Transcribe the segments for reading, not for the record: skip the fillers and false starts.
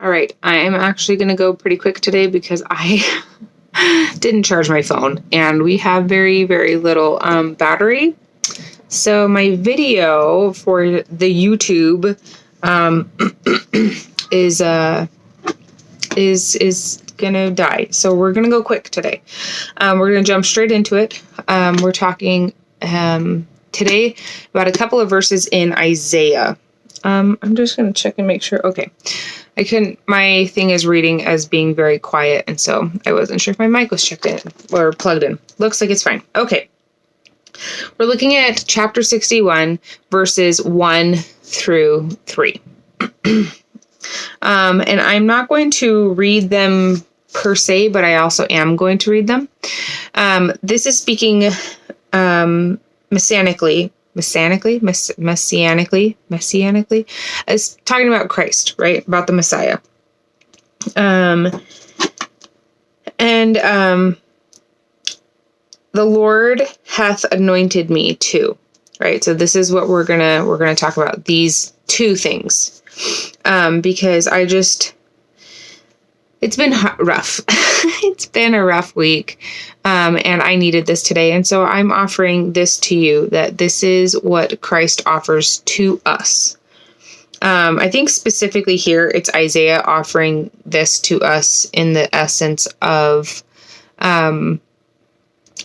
All right, I am actually going to go pretty quick today because I didn't charge my phone and we have very, very little battery. So my video for the YouTube is gonna die. So we're gonna go quick today. We're gonna jump straight into it. We're talking today about a couple of verses in Isaiah. I'm just gonna check and make sure. Okay. My thing is reading as being very quiet, and so I wasn't sure if my mic was checked in or plugged in. Looks like it's fine. Okay. We're looking at chapter 61, verses 1 through 3. And I'm not going to read them per se, but I also am going to read them. This is speaking messianically, as talking about Christ, right? About the Messiah. The Lord hath anointed me too, right? So this is what we're gonna talk about, these two things, because it's been rough. It's been a rough week, and I needed this today, and so I'm offering this to you, that this is what Christ offers to us. I think specifically here, it's Isaiah offering this to us in the essence of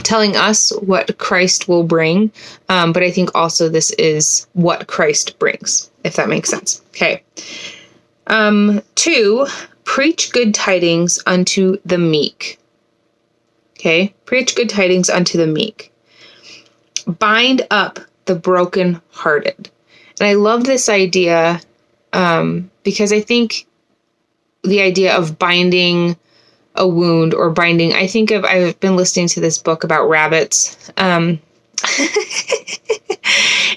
telling us what Christ will bring, but I think also this is what Christ brings, if that makes sense. Okay. 2, preach good tidings unto the meek. Okay. Preach good tidings unto the meek. Bind up the brokenhearted. And I love this idea, because I think the idea of binding a wound or binding, I've been listening to this book about rabbits.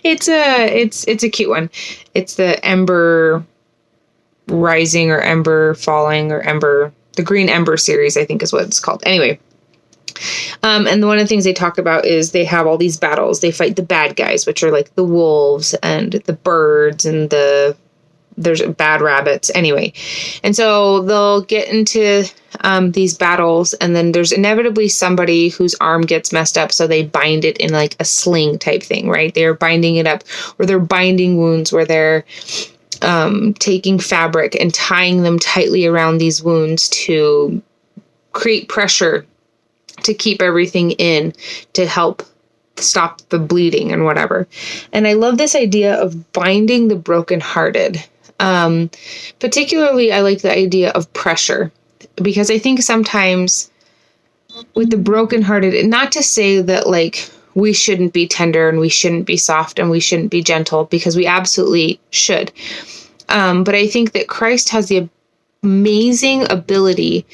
It's a cute one. It's the Ember Rising or Ember Falling or the Green Ember series, I think is what it's called. Anyway. And one of the things they talk about is they have all these battles. They fight the bad guys, which are like the wolves and the birds and there's bad rabbits anyway. And so they'll get into these battles, and then there's inevitably somebody whose arm gets messed up, so they bind it in like a sling type thing, right? They're binding it up, or they're binding wounds where they're taking fabric and tying them tightly around these wounds to create pressure to keep everything in, to help stop the bleeding and whatever. And I love this idea of binding the brokenhearted. Particularly, I like the idea of pressure, because I think sometimes with the brokenhearted, not to say that like we shouldn't be tender and we shouldn't be soft and we shouldn't be gentle, because we absolutely should. But I think that Christ has the amazing ability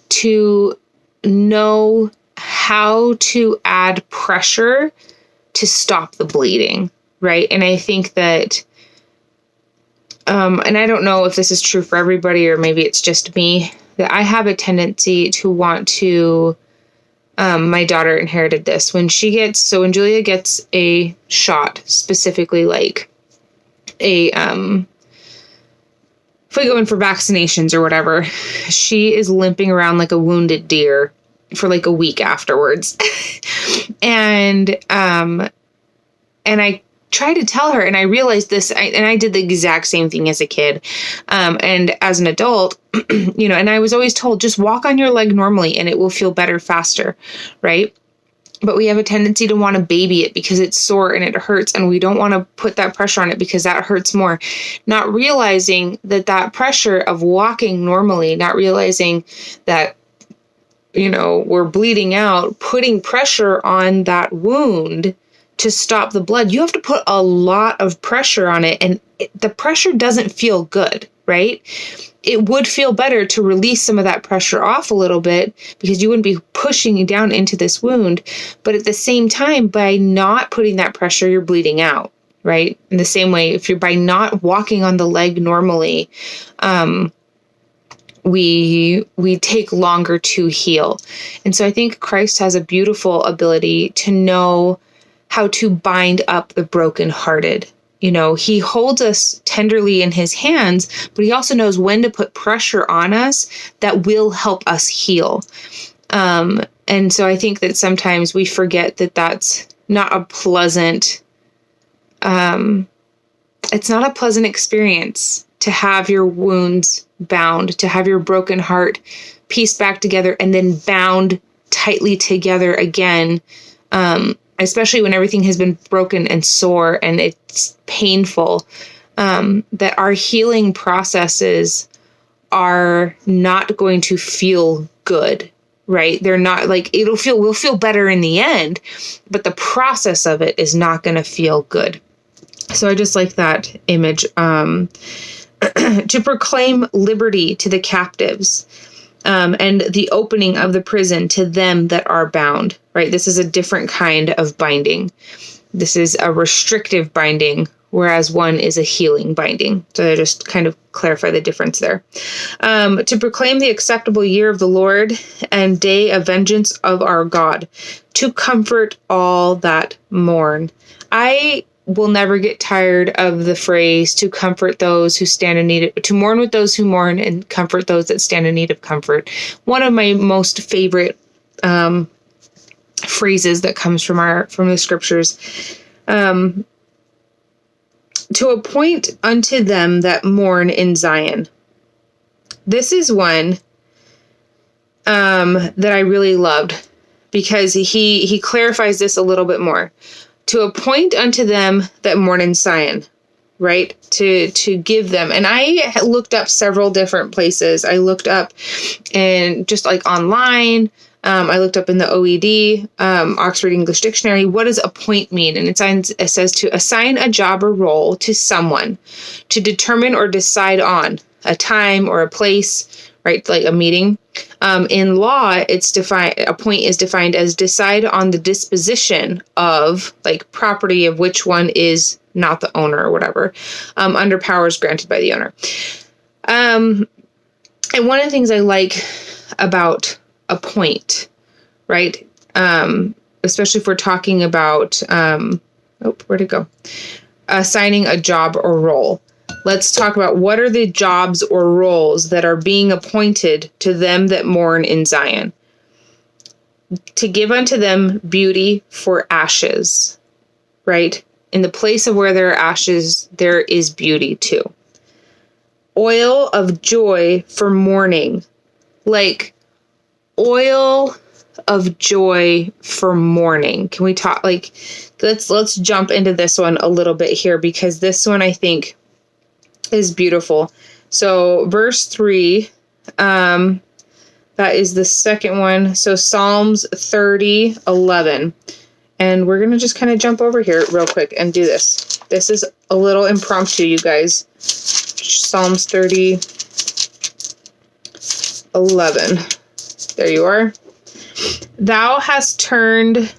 to know how to add pressure to stop the bleeding, right? And I think that and I don't know if this is true for everybody or maybe it's just me, that I have a tendency to want to, my daughter inherited this. When Julia gets a shot, specifically like if we go in for vaccinations or whatever, she is limping around like a wounded deer for like a week afterwards. And I try to tell her, and I realized this, and I did the exact same thing as a kid, and as an adult, and I was always told, just walk on your leg normally and it will feel better faster, right? But we have a tendency to want to baby it because it's sore and it hurts, and we don't want to put that pressure on it because that hurts more. Not realizing that pressure of walking normally, not realizing that, we're bleeding out, putting pressure on that wound to stop the blood. You have to put a lot of pressure on it, and the pressure doesn't feel good, right? It would feel better to release some of that pressure off a little bit, because you wouldn't be pushing down into this wound. But at the same time, by not putting that pressure, you're bleeding out, right? In the same way, if you're by not walking on the leg normally, we take longer to heal. And so I think Christ has a beautiful ability to know how to bind up the brokenhearted, he holds us tenderly in his hands, but he also knows when to put pressure on us that will help us heal. And so I think that sometimes we forget that that's not a pleasant, it's not a pleasant experience to have your wounds bound, to have your broken heart pieced back together and then bound tightly together again, especially when everything has been broken and sore and it's painful, that our healing processes are not going to feel good, right? They're not like, we'll feel better in the end, but the process of it is not going to feel good. So I just like that image, to proclaim liberty to the captives, and the opening of the prison to them that are bound, right? This is a different kind of binding. This is a restrictive binding, whereas one is a healing binding. So I just kind of clarify the difference there. To proclaim the acceptable year of the Lord and day of vengeance of our God, to comfort all that mourn. I will never get tired of the phrase, to comfort those who stand in need of, to mourn with those who mourn and comfort those that stand in need of comfort. One of my most favorite phrases that comes from the scriptures. To appoint unto them that mourn in Zion. This is one that I really loved, because he clarifies this a little bit more. To appoint unto them that mourn in Zion, right? To give them. And I looked up several different places. I looked up and just like online. I looked up in the OED, Oxford English Dictionary. What does appoint mean? And it says to assign a job or role to someone, to determine or decide on a time or a place, right? Like a meeting. In law, it's defined. Appoint is defined as decide on the disposition of, like, property of which one is not the owner or whatever, under powers granted by the owner. And one of the things I like about appoint, right? Especially if we're talking about, where'd it go? Assigning a job or role. Let's talk about what are the jobs or roles that are being appointed to them that mourn in Zion. To give unto them beauty for ashes, right? In the place of where there are ashes, there is beauty too. Oil of joy for mourning. Like oil of joy for mourning. Can we talk, like, let's jump into this one a little bit here, because this one I think is beautiful. So verse 3, that is the second one. So Psalms 30:11. And we're going to just kind of jump over here real quick and do this. This is a little impromptu, you guys. Psalms 30:11. There you are. Thou hast turned...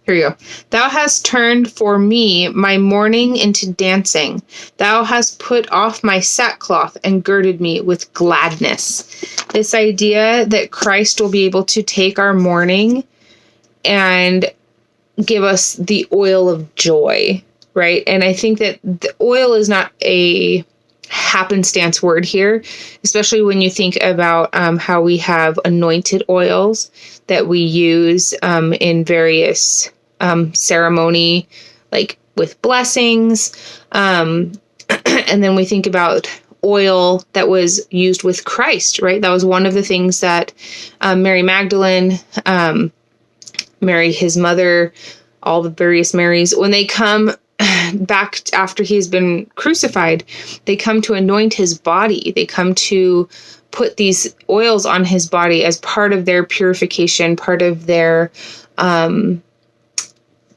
Here you go. Thou hast turned for me my mourning into dancing. Thou hast put off my sackcloth and girded me with gladness. This idea that Christ will be able to take our mourning and give us the oil of joy, right? And I think that the oil is not a happenstance word here, especially when you think about how we have anointed oils that we use in various ceremony, like with blessings. And then we think about oil that was used with Christ, right? That was one of the things that Mary Magdalene, Mary, his mother, all the various Marys, when they come back after he's been crucified, they come to anoint his body. They come to put these oils on his body as part of their purification, part of their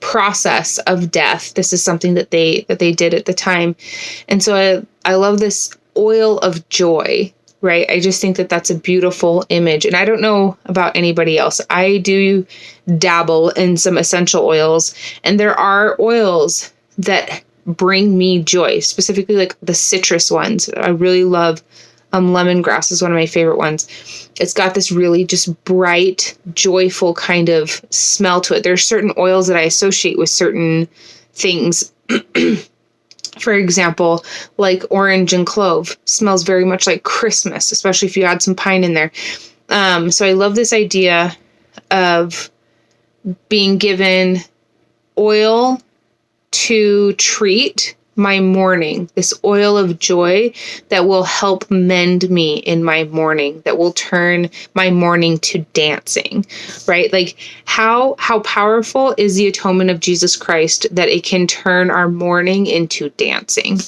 process of death. This is something that they did at the time. And so I love this oil of joy, right? I just think that that's a beautiful image. And I don't know about anybody else. I do dabble in some essential oils, and there are oils that bring me joy, specifically like the citrus ones. I really love lemongrass is one of my favorite ones. It's got this really just bright, joyful kind of smell to it. There's certain oils that I associate with certain things For example, like orange and clove smells very much like Christmas, especially if you add some pine in there. So I love this idea of being given oil to treat my mourning, this oil of joy that will help mend me in my mourning, that will turn my mourning to dancing, right? Like how powerful is the atonement of Jesus Christ that it can turn our mourning into dancing.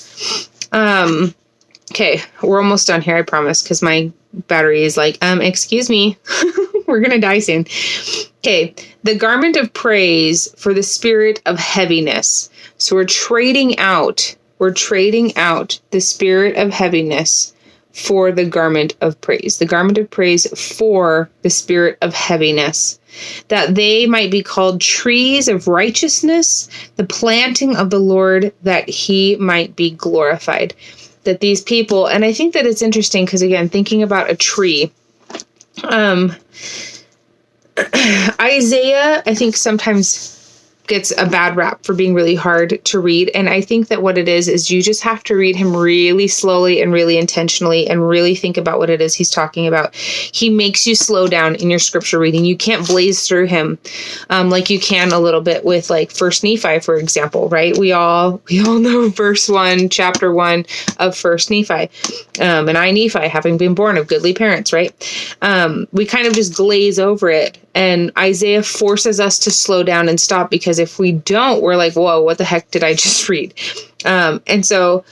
Okay, we're almost done here, I promise, because my battery is like, excuse me, we're gonna die soon. Okay, the garment of praise for the spirit of heaviness. So we're trading out the spirit of heaviness for the garment of praise. The garment of praise for the spirit of heaviness, that they might be called trees of righteousness, the planting of the Lord, that he might be glorified. That these people, and I think that it's interesting because, again, thinking about a tree, Isaiah, I think sometimes gets a bad rap for being really hard to read. And I think that what it is you just have to read him really slowly and really intentionally and really think about what it is he's talking about. He makes you slow down in your scripture reading. You can't blaze through him like you can a little bit with like First Nephi, for example, right? We all know verse 1, chapter 1 of First Nephi. And I, Nephi, having been born of goodly parents, right? We kind of just glaze over it. And Isaiah forces us to slow down and stop, because if we don't, we're like, whoa, what the heck did I just read? And so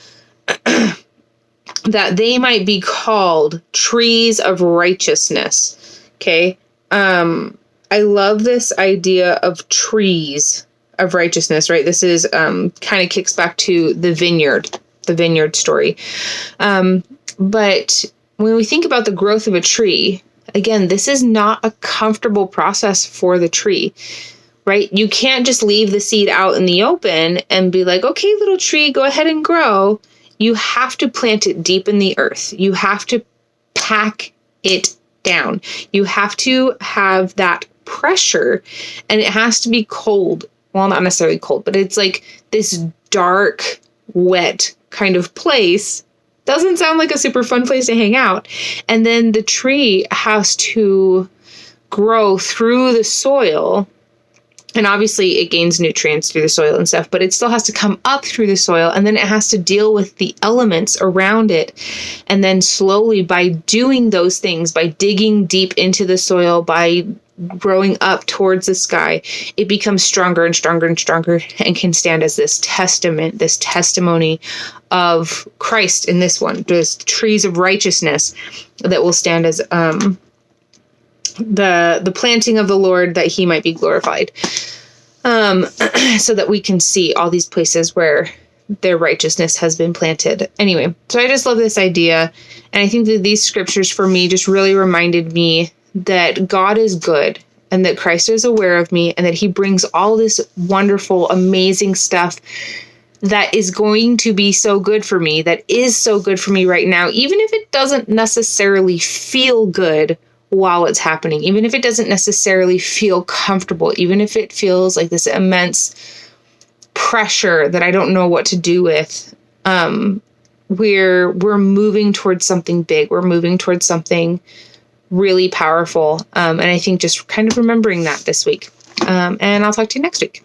that they might be called trees of righteousness. Okay. I love this idea of trees of righteousness, right? This is kind of kicks back to the vineyard story. But when we think about the growth of a tree, again, this is not a comfortable process for the tree, right? You can't just leave the seed out in the open and be like, okay, little tree, go ahead and grow. You have to plant it deep in the earth. You have to pack it down. You have to have that pressure, and it has to be cold. Well, not necessarily cold, but it's like this dark, wet kind of place. Doesn't sound like a super fun place to hang out. And then the tree has to grow through the soil. And obviously it gains nutrients through the soil and stuff, but it still has to come up through the soil. And then it has to deal with the elements around it. And then slowly, by doing those things, by digging deep into the soil, by growing up towards the sky, it becomes stronger and stronger and stronger, and can stand as this testament, this testimony of Christ in this one, those trees of righteousness that will stand as the planting of the Lord, that he might be glorified. So that we can see all these places where their righteousness has been planted. Anyway, so I just love this idea. And I think that these scriptures for me just really reminded me that God is good, and that Christ is aware of me, and that he brings all this wonderful, amazing stuff that is going to be so good for me, that is so good for me right now, even if it doesn't necessarily feel good while it's happening, even if it doesn't necessarily feel comfortable, even if it feels like this immense pressure that I don't know what to do with. We're moving towards something big. We're moving towards something really powerful. And I think just kind of remembering that this week. And I'll talk to you next week.